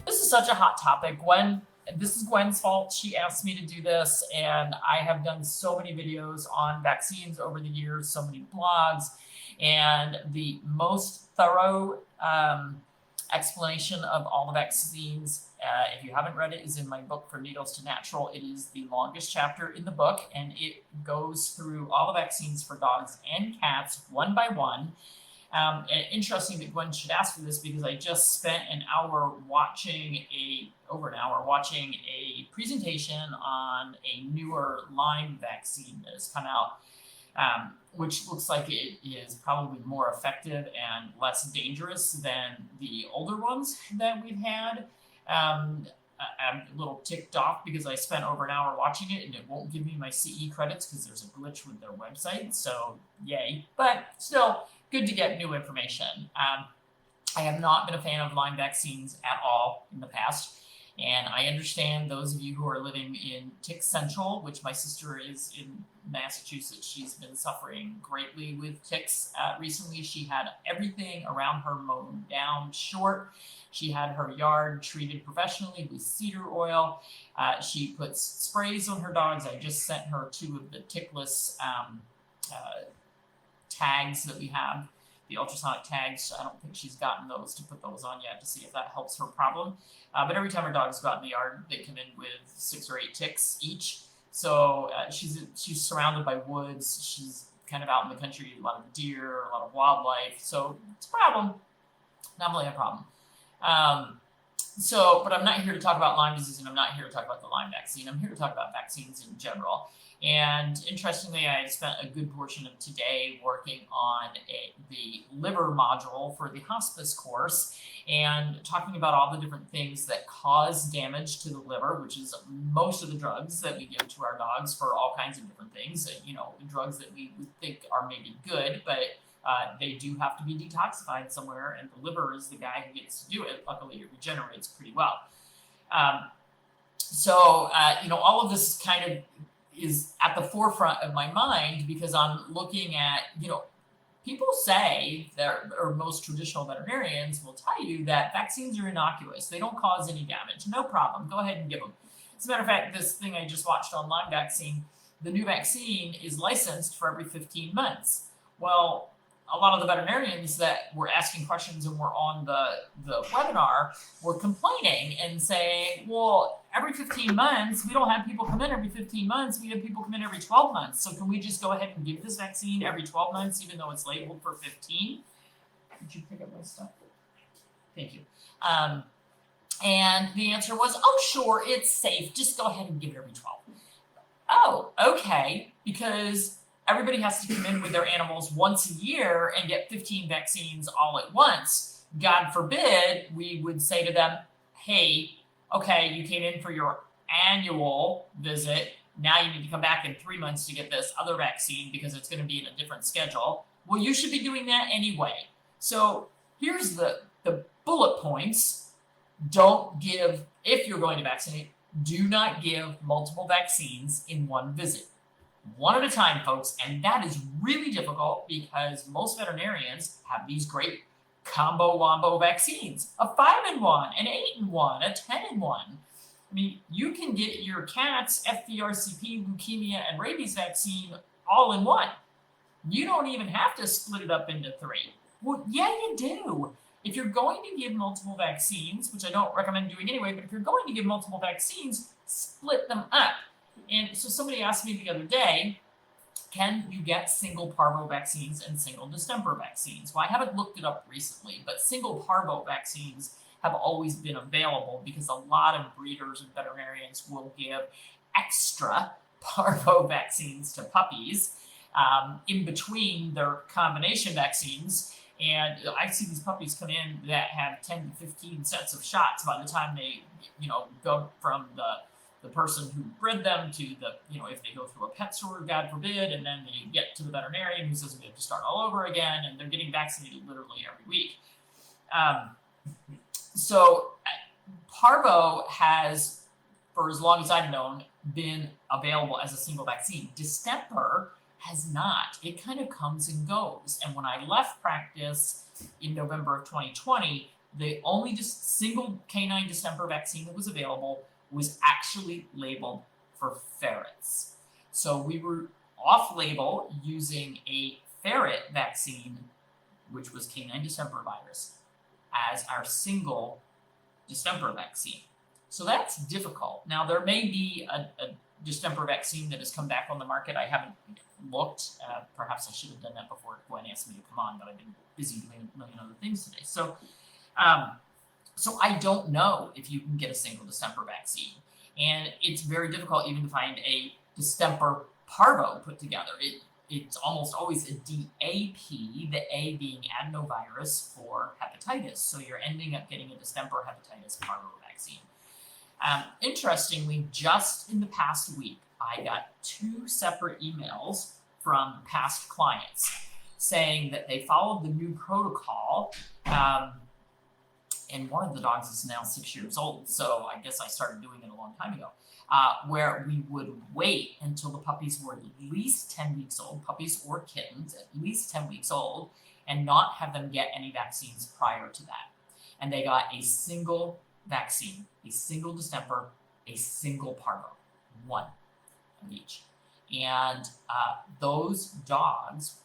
This is such a hot topic. This is Gwen's fault. She asked me to do this, and I have done so many videos on vaccines over the years, so many blogs, and the most thorough explanation of all the vaccines, if you haven't read it, is in my book, From Needles to Natural. It is the longest chapter in the book, and it goes through all the vaccines for dogs and cats one by one. And interesting that Gwen should ask for this because I just spent over an hour watching a presentation on a newer Lyme vaccine that has come out, which looks like it is probably more effective and less dangerous than the older ones that we've had. I'm a little ticked off because I spent over an hour watching it and it won't give me my CE credits because there's a glitch with their website. So yay, but still good to get new information. I have not been a fan of Lyme vaccines at all in the past. And I understand those of you who are living in Tick Central, which my sister is in Massachusetts. She's been suffering greatly with ticks recently. She had everything around her mowed down short. She had her yard treated professionally with cedar oil. She puts sprays on her dogs. I just sent her 2 of the tickless tags that we have, the ultrasonic tags. I don't think she's gotten those to put those on yet to see if that helps her problem. But every time her dogs go out in the yard, they come in with 6 or 8 ticks each. So she's surrounded by woods. She's kind of out in the country, a lot of deer, a lot of wildlife. So it's a problem, not really a problem. But I'm not here to talk about Lyme disease, and I'm not here to talk about the Lyme vaccine. I'm here to talk about vaccines in general. And interestingly, I spent a good portion of today working on the liver module for the hospice course and talking about all the different things that cause damage to the liver, which is most of the drugs that we give to our dogs for all kinds of different things. Drugs that we would think are maybe good, but they do have to be detoxified somewhere, and the liver is the guy who gets to do it. Luckily, it regenerates pretty well. All of this kind of is at the forefront of my mind because I'm looking at, people say that, or most traditional veterinarians will tell you that vaccines are innocuous. They don't cause any damage. No problem. Go ahead and give them. As a matter of fact, this thing I just watched on Lyme vaccine, the new vaccine is licensed for every 15 months. Well, a lot of the veterinarians that were asking questions and were on the webinar were complaining and saying, well, every 15 months, we don't have people come in every 15 months. We have people come in every 12 months. So can we just go ahead and give this vaccine every 12 months, even though it's labeled for 15? Did you pick up my stuff? Thank you. And the answer was, oh, sure, it's safe. Just go ahead and give it every 12. Oh, okay, because everybody has to come in with their animals once a year and get 15 vaccines all at once. God forbid we would say to them, hey, okay, you came in for your annual visit. Now you need to come back in 3 months to get this other vaccine because it's going to be in a different schedule. Well, you should be doing that anyway. So here's the bullet points. Don't give, if you're going to vaccinate, do not give multiple vaccines in one visit. One at a time, folks, and that is really difficult because most veterinarians have these great combo wombo vaccines, a 5-in-1, an 8-in-1, a 10-in-1. I mean, you can get your cat's FVRCP, leukemia, and rabies vaccine all in one. You don't even have to split it up into 3. Well, yeah, you do. If you're going to give multiple vaccines, which I don't recommend doing anyway, but if you're going to give multiple vaccines, split them up. And so somebody asked me the other day, can you get single parvo vaccines and single distemper vaccines? Well, I haven't looked it up recently, but single parvo vaccines have always been available because a lot of breeders and veterinarians will give extra parvo vaccines to puppies in between their combination vaccines. And I see these puppies come in that have 10 to 15 sets of shots by the time they, go from the person who bred them to if they go through a pet store, God forbid, and then they get to the veterinarian who says we have to start all over again, and they're getting vaccinated literally every week. So parvo has, for as long as I've known, been available as a single vaccine. Distemper has not. It kind of comes and goes. And when I left practice in November of 2020, The only just single canine distemper vaccine that was available was actually labeled for ferrets. So we were off-label using a ferret vaccine, which was canine distemper virus, as our single distemper vaccine. So that's difficult. Now, there may be a distemper vaccine that has come back on the market. I haven't looked. Perhaps I should have done that before Gwen asked me to come on, but I've been busy doing a million other things today. So I don't know if you can get a single distemper vaccine. And it's very difficult even to find a distemper parvo put together. It's almost always a DAP, the A being adenovirus for hepatitis. So you're ending up getting a distemper hepatitis parvo vaccine. Interestingly, just in the past week, I got 2 separate emails from past clients saying that they followed the new protocol. And one of the dogs is now 6 years old, so I guess I started doing it a long time ago, where we would wait until the puppies were at least 10 weeks old, puppies or kittens, at least 10 weeks old, and not have them get any vaccines prior to that. And they got a single vaccine, a single distemper, a single parvo, one of each. And those dogs,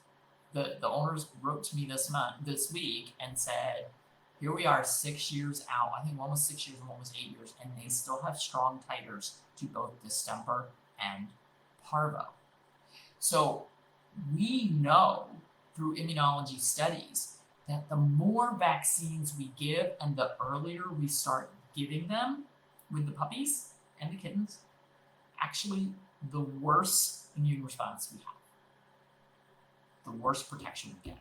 the owners wrote to me this week and said, here we are 6 years out, I think one was 6 years and one was 8 years, and they still have strong titers to both distemper and parvo. So we know through immunology studies that the more vaccines we give and the earlier we start giving them with the puppies and the kittens, actually the worse immune response we have, the worse protection we get.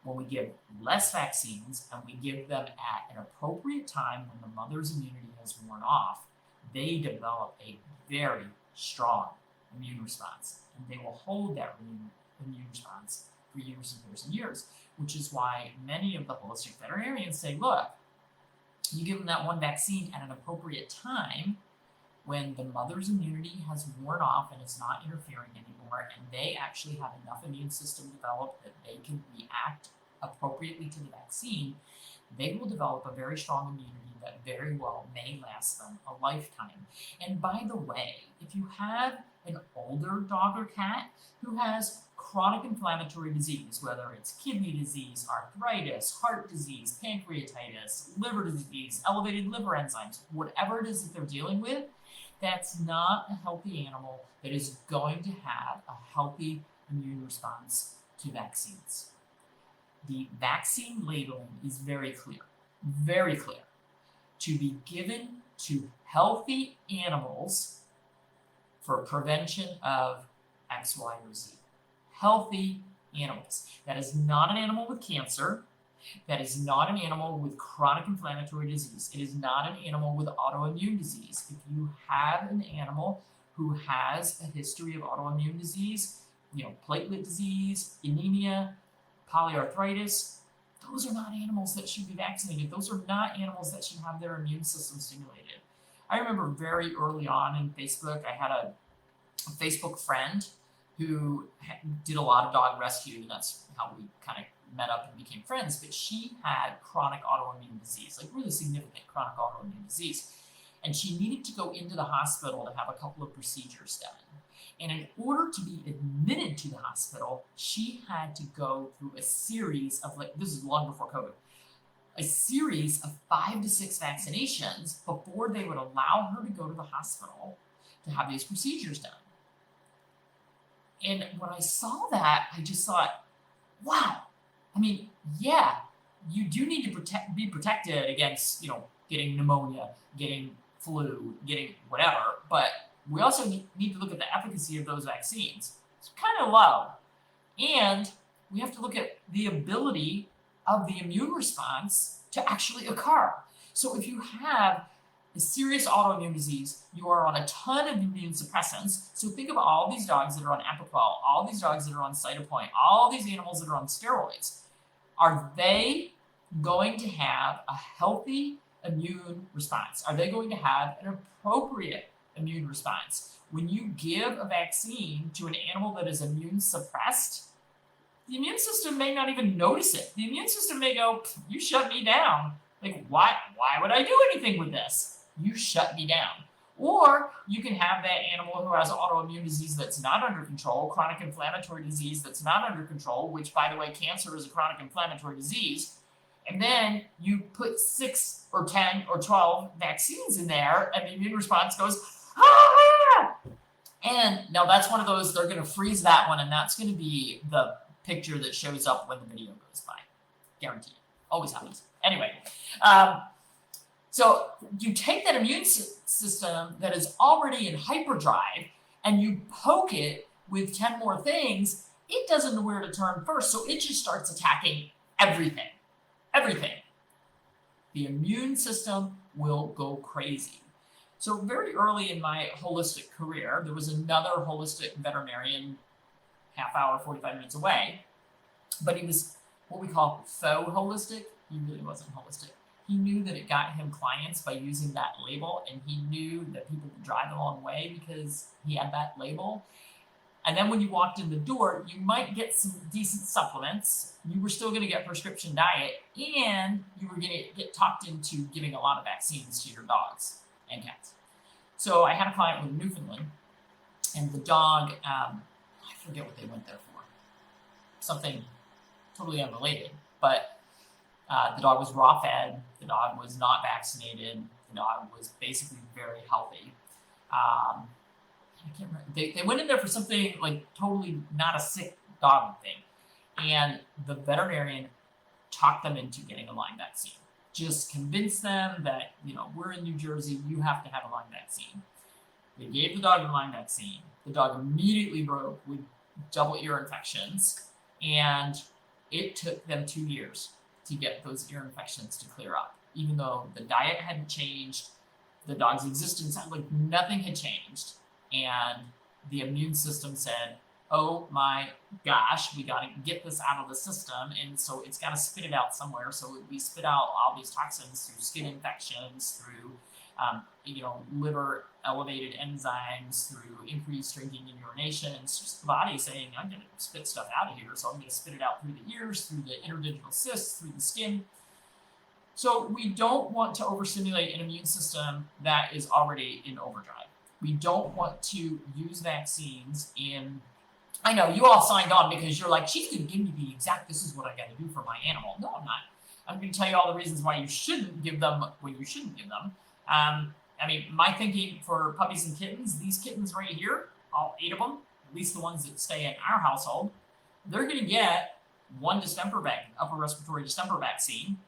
When we give less vaccines and we give them at an appropriate time when the mother's immunity has worn off, they develop a very strong immune response. And they will hold that immune response for years and years and years, which is why many of the holistic veterinarians say, look, you give them that one vaccine at an appropriate time when the mother's immunity has worn off and is not interfering anymore, and they actually have enough immune system developed that they can react appropriately to the vaccine, they will develop a very strong immunity that very well may last them a lifetime. And by the way, if you have an older dog or cat who has chronic inflammatory disease, whether it's kidney disease, arthritis, heart disease, pancreatitis, liver disease, elevated liver enzymes, whatever it is that they're dealing with, that's not a healthy animal that is going to have a healthy immune response to vaccines. The vaccine labeling is very clear, to be given to healthy animals for prevention of X, Y, or Z. Healthy animals. That is not an animal with cancer. That is not an animal with chronic inflammatory disease. It is not an animal with autoimmune disease. If you have an animal who has a history of autoimmune disease, platelet disease, anemia, polyarthritis, those are not animals that should be vaccinated. Those are not animals that should have their immune system stimulated. I remember very early on in Facebook, I had a Facebook friend who did a lot of dog rescue, and that's how we kind of met up and became friends, but she had chronic autoimmune disease, like really significant chronic autoimmune disease. And she needed to go into the hospital to have a couple of procedures done. And in order to be admitted to the hospital, she had to go through a series of, this is long before COVID, a series of 5 to 6 vaccinations before they would allow her to go to the hospital to have these procedures done. And when I saw that, I just thought, wow, yeah, you do need to be protected against, getting pneumonia, getting flu, getting whatever, but we also need to look at the efficacy of those vaccines. It's kind of low. And we have to look at the ability of the immune response to actually occur. So if you have a serious autoimmune disease, you are on a ton of immune suppressants. So think of all these dogs that are on Apoquel, all these dogs that are on Cytopoint, all these animals that are on steroids. Are they going to have a healthy immune response? Are they going to have an appropriate immune response? When you give a vaccine to an animal that is immune suppressed, the immune system may not even notice it. The immune system may go, you shut me down. Like, why would I do anything with this? You shut me down. Or you can have that animal who has autoimmune disease that's not under control, chronic inflammatory disease that's not under control, which, by the way, cancer is a chronic inflammatory disease. And then you put 6 or 10 or 12 vaccines in there, and the immune response goes, ah! And now that's one of those, they're going to freeze that one, and that's going to be the picture that shows up when the video goes by. Guaranteed. Always happens. Anyway, so you take that immune system that is already in hyperdrive and you poke it with 10 more things, it doesn't know where to turn first, so it just starts attacking everything. Everything. The immune system will go crazy. So very early in my holistic career, there was another holistic veterinarian, half hour, 45 minutes away, but he was what we call faux holistic. He really wasn't holistic. He knew that it got him clients by using that label, and he knew that people would drive the wrong way because he had that label. And then when you walked in the door, you might get some decent supplements. You were still going to get prescription diet, and you were going to get talked into giving a lot of vaccines to your dogs and cats. So I had a client with a Newfoundland, and the dog, I forget what they went there for. Something totally unrelated, but the dog was raw fed. The dog was not vaccinated. The dog was basically very healthy. I can't remember. They went in there for something like totally not a sick dog thing. And the veterinarian talked them into getting a Lyme vaccine. Just convinced them that, we're in New Jersey, you have to have a Lyme vaccine. They gave the dog the Lyme vaccine. The dog immediately broke with double ear infections. And it took them 2 years to get those ear infections to clear up. Even though the diet hadn't changed, the dog's existence, like nothing had changed. And the immune system said, oh my gosh, we got to get this out of the system. And so it's got to spit it out somewhere. So we spit out all these toxins through skin infections, through, liver elevated enzymes, through increased drinking and urination. It's just the body saying, I'm going to spit stuff out of here. So I'm going to spit it out through the ears, through the interdigital cysts, through the skin. So we don't want to overstimulate an immune system that is already in overdrive. We don't want to use vaccines I know you all signed on because you're like, she's going to give me the exact, this is what I got to do for my animal. No, I'm not. I'm going to tell you all the reasons why you shouldn't give them when you shouldn't give them. My thinking for puppies and kittens, these kittens right here, all 8 of them, at least the ones that stay in our household, they're going to get one upper respiratory distemper vaccine,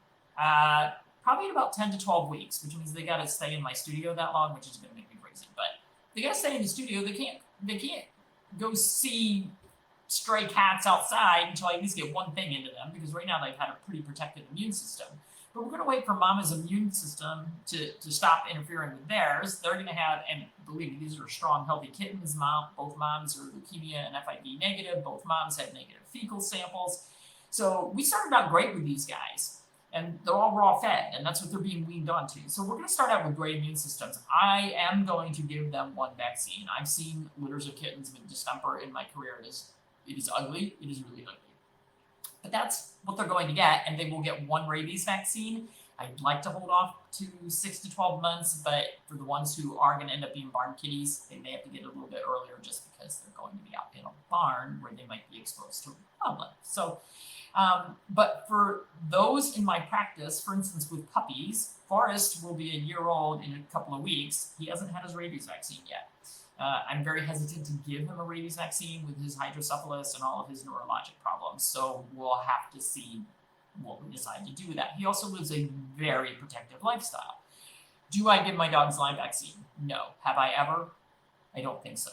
probably in about 10 to 12 weeks, which means they got to stay in my studio that long, which is going to make me crazy. But they got to stay in the studio. They can't go see stray cats outside until I at least get one thing into them, because right now they've had a pretty protected immune system. But we're going to wait for mama's immune system to stop interfering with theirs. They're going to have, and believe me, these are strong, healthy kittens. Both moms are leukemia and FIV negative. Both moms had negative fecal samples. So we started out great with these guys. And they're all raw fed, and that's what they're being weaned onto. So we're going to start out with great immune systems. I am going to give them one vaccine. I've seen litters of kittens with distemper in my career. It is ugly. It is really ugly. But that's what they're going to get, and they will get one rabies vaccine. I'd like to hold off to 6 to 12 months, but for the ones who are going to end up being barn kitties, they may have to get it a little bit earlier just because they're going to be out in a barn where they might be exposed to pollen. So, but for those in my practice, for instance, with puppies, Forrest will be a year old in a couple of weeks. He hasn't had his rabies vaccine yet. I'm very hesitant to give him a rabies vaccine with his hydrocephalus and all of his neurologic problems. So we'll have to see what we decide to do with that. He also lives a very protective lifestyle. Do I give my dogs Lyme vaccine? No. Have I ever? I don't think so.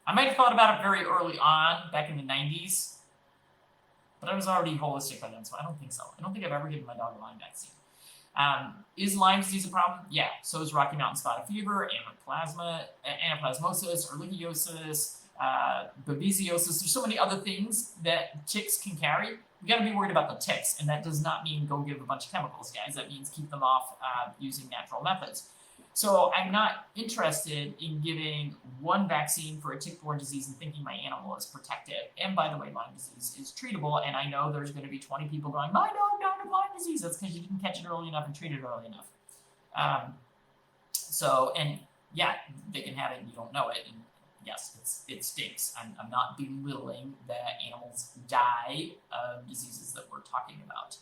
I might have thought about it very early on, back in the 90s, but I was already holistic by then, so I don't think so. I don't think I've ever given my dog a Lyme vaccine. Is Lyme disease a problem? Yeah. So is Rocky Mountain spotted fever, anaplasmosis, ehrlichiosis, babesiosis. There's so many other things that ticks can carry. We got to be worried about the ticks, and that does not mean go give a bunch of chemicals, guys. That means keep them off using natural methods. So I'm not interested in giving one vaccine for a tick-borne disease and thinking my animal is protected. And by the way, Lyme disease is treatable, and I know there's going to be 20 people going, my dog died of Lyme disease. That's because you didn't catch it early enough and treat it early enough. And yeah, they can have it and you don't know it. And yes, it stinks. I'm not belittling that animals die of diseases that we're talking about.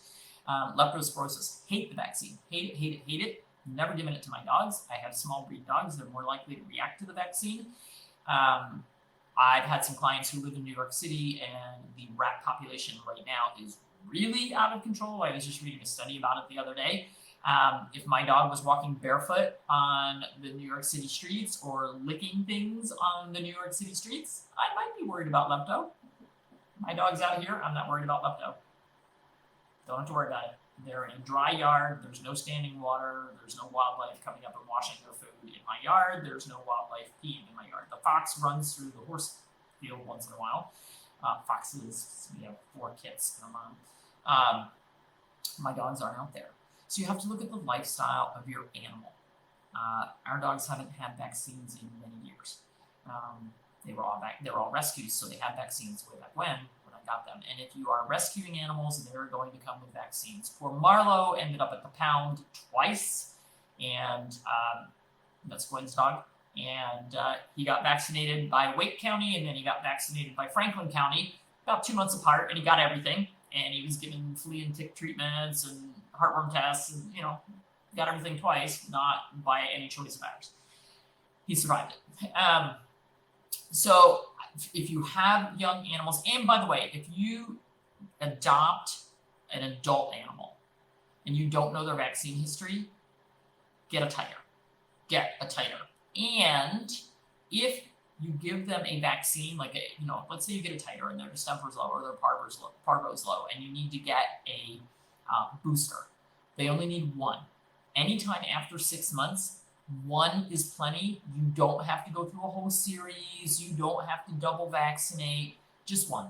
Leptospirosis, hate the vaccine. Hate it, hate it, hate it. Never given it to my dogs. I have small breed dogs. They're more likely to react to the vaccine. I've had some clients who live in New York City, and the rat population right now is really out of control. I was just reading a study about it the other day. If my dog was walking barefoot on the New York City streets or licking things on the New York City streets, I might be worried about lepto. My dog's out here. I'm not worried about lepto. Don't have to worry about it. They're in a dry yard. There's no standing water. There's no wildlife coming up and washing their food in my yard. There's no wildlife peeing in my yard. The fox runs through the horse field once in a while. Foxes, we have 4 kits in a month. My dogs aren't out there. So you have to look at the lifestyle of your animal. Our dogs haven't had vaccines in many years. They were all rescues, so they had vaccines way back when I got them. And if you are rescuing animals, they're going to come with vaccines. Poor Marlowe ended up at the pound twice, and that's Gwen's dog. And he got vaccinated by Wake County, and then he got vaccinated by Franklin County, about 2 months apart, and he got everything. And he was given flea and tick treatments and heartworm tests, and got everything twice, not by any choice of ours. He survived it. So if you have young animals, and by the way, if you adopt an adult animal and you don't know their vaccine history, get a titer. And if you give them a vaccine, like let's say you get a titer and their distemper's low or their parvo's low, and you need to get a booster. They only need 1. Anytime after 6 months, 1 is plenty. You don't have to go through a whole series. You don't have to double vaccinate. Just 1.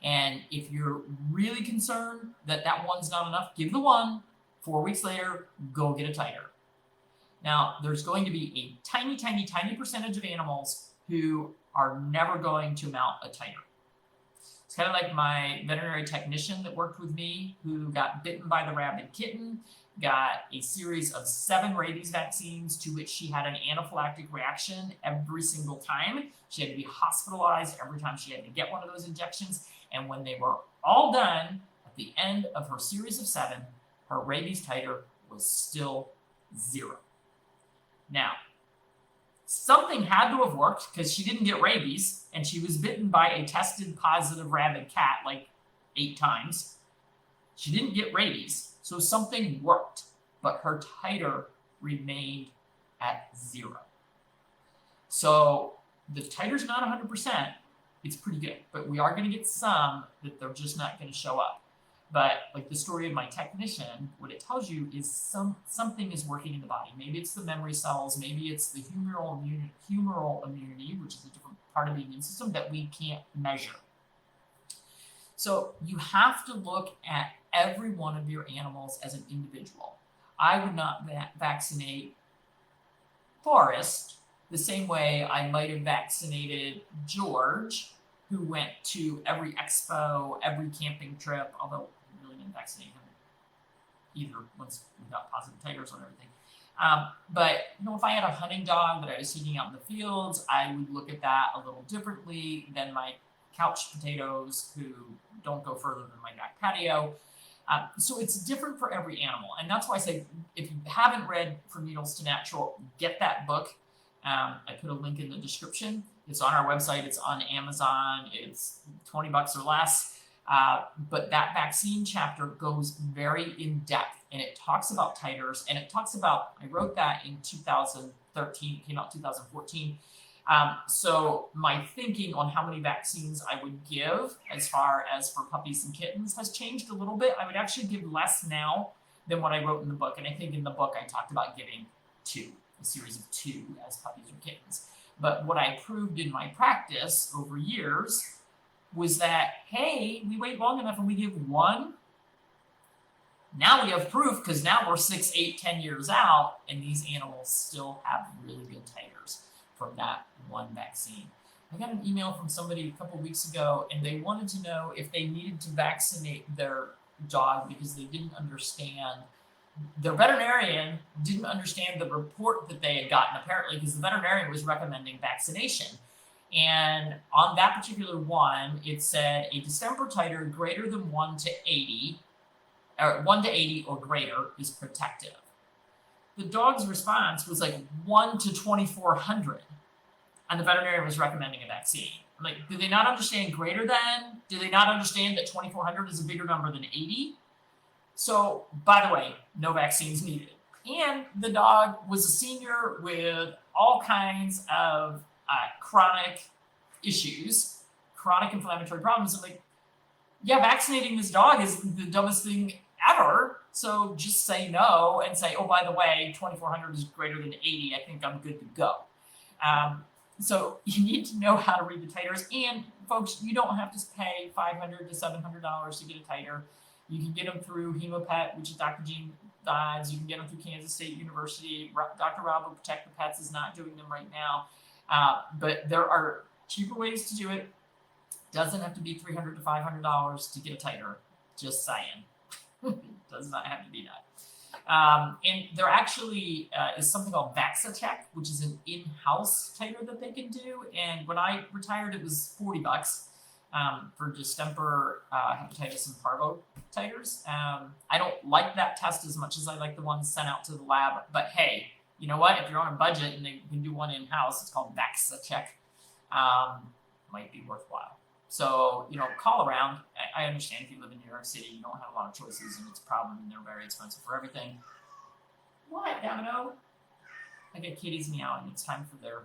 And if you're really concerned that 1's not enough, give the 1. 4 weeks later, go get a titer. Now, there's going to be a tiny, tiny, tiny percentage of animals who are never going to mount a titer. It's kind of like my veterinary technician that worked with me who got bitten by the rabid kitten, got a series of 7 rabies vaccines to which she had an anaphylactic reaction every single time. She had to be hospitalized every time she had to get one of those injections. And when they were all done, at the end of her series of 7, her rabies titer was still 0. Now, something had to have worked because she didn't get rabies and she was bitten by a tested positive rabid cat like 8 times. She didn't get rabies, so something worked, but her titer remained at 0. So the titer's not 100%. It's pretty good, but we are going to get some that they're just not going to show up. But like the story of my technician, what it tells you is something is working in the body. Maybe it's the memory cells, maybe it's the humoral immunity, which is a different part of the immune system that we can't measure. So you have to look at every one of your animals as an individual. I would not vaccinate Forrest the same way I might have vaccinated George, who went to every expo, every camping trip, although I really didn't vaccinate him either once we got positive titers on everything. But if I had a hunting dog that I was taking out in the fields, I would look at that a little differently than my couch potatoes who don't go further than my back patio. So it's different for every animal. And that's why I say, if you haven't read From Needles to Natural, get that book. I put a link in the description. It's on our website. It's on Amazon. It's $20 or less. But that vaccine chapter goes very in depth, and it talks about titers, and it talks about, I wrote that in 2013, it came out 2014. So my thinking on how many vaccines I would give as far as for puppies and kittens has changed a little bit. I would actually give less now than what I wrote in the book. And I think in the book I talked about giving 2, a series of 2 as puppies or kittens. But what I proved in my practice over years was that, hey, we wait long enough and we give 1, Now we have proof because now we're 6, 8, 10 years out, and these animals still have really good titers from that one vaccine. I got an email from somebody a couple weeks ago, and they wanted to know if they needed to vaccinate their dog because they didn't understand. Their veterinarian didn't understand the report that they had gotten, apparently, because the veterinarian was recommending vaccination. And on that particular one, it said a distemper titer greater than 1 to 80, or 1 to 80 or greater is protective. The dog's response was like 1 to 2,400, and the veterinarian was recommending a vaccine. I'm like, do they not understand greater than? Do they not understand that 2,400 is a bigger number than 80? So, by the way, no vaccines needed. And the dog was a senior with all kinds of chronic issues, chronic inflammatory problems. I'm like, yeah, vaccinating this dog is the dumbest thing ever. So just say no and say, oh, by the way, 2,400 is greater than 80. I think I'm good to go. So you need to know how to read the titers. And folks, you don't have to pay $500 to $700 to get a titer. You can get them through HemoPet, which is Dr. Gene Dodds. You can get them through Kansas State University. Dr. Rob will Protect the Pets is not doing them right now. But there are cheaper ways to do it. Doesn't have to be $300 to $500 to get a titer. Just saying. Does not have to be that. And there actually is something called VaxaCheck, which is an in-house titer that they can do. And when I retired, it was $40 for distemper, hepatitis, and parvo titers. I don't like that test as much as I like the ones sent out to the lab. But hey, you know what? If you're on a budget and they can do one in-house, it's called VaxaCheck. Might be worthwhile. So, call around. I understand if you live in New York City, you don't have a lot of choices, and it's a problem, and they're very expensive for everything. What, Domino? I get kitties meowing. It's time for their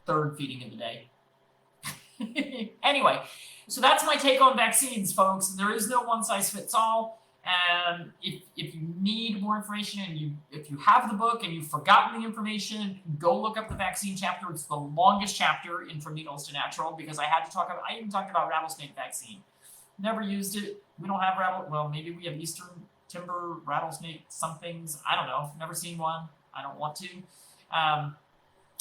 third feeding of the day. Anyway, so that's my take on vaccines, folks. There is no one-size-fits-all. If you need more information and if you have the book and you've forgotten the information, go look up the vaccine chapter. It's the longest chapter in From Needles to Natural because I even talked about rattlesnake vaccine. Never used it. We don't have maybe we have Eastern timber rattlesnake somethings. I don't know. Never seen one. I don't want to.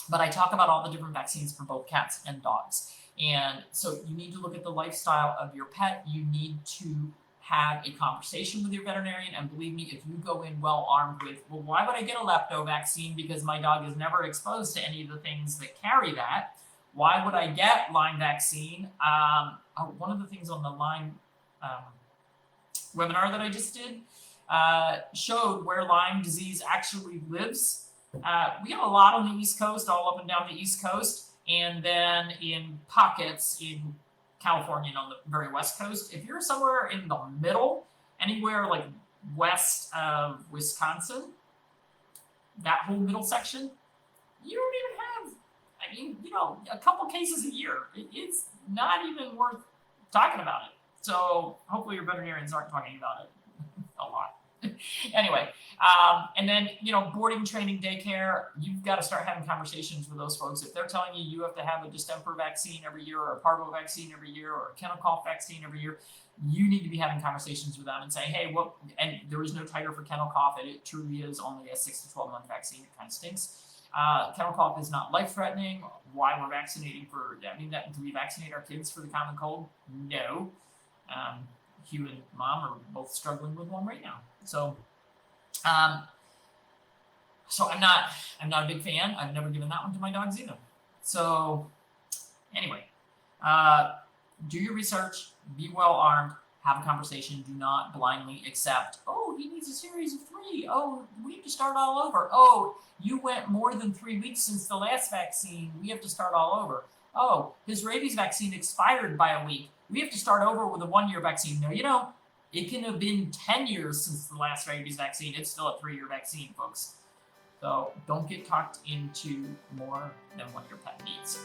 But I talk about all the different vaccines for both cats and dogs. And so you need to look at the lifestyle of your pet. You need to have a conversation with your veterinarian. And believe me, if you go in well armed with, well, why would I get a lepto vaccine? Because my dog is never exposed to any of the things that carry that. Why would I get Lyme vaccine? One of the things on the Lyme webinar that I just did showed where Lyme disease actually lives. We have a lot on the East Coast, all up and down the East Coast, and then in pockets in California and on the very West Coast. If you're somewhere in the middle, anywhere like west of Wisconsin, that whole middle section, you don't even have, a couple cases a year. It's not even worth talking about it. So hopefully your veterinarians aren't talking about it a lot. Anyway, and then, boarding, training, daycare, you've got to start having conversations with those folks. If they're telling you have to have a distemper vaccine every year or a parvo vaccine every year or a kennel cough vaccine every year, you need to be having conversations with them and saying, hey, and there is no titer for kennel cough. It truly is only a 6 to 12 month vaccine. It kind of stinks. Kennel cough is not life-threatening. Why we're vaccinating do we vaccinate our kids for the common cold? No. Hugh and Mom are both struggling with one right now. So I'm not a big fan. I've never given that one to my dogs either. So anyway, do your research, be well armed, have a conversation. Do not blindly accept, oh, he needs a series of 3. Oh, we have to start all over. Oh, you went more than 3 weeks since the last vaccine. We have to start all over. Oh, his rabies vaccine expired by a week. We have to start over with a 1-year vaccine. No, you don't. It can have been 10 years since the last rabies vaccine. It's still a 3-year vaccine, folks. So don't get talked into more than what your pet needs.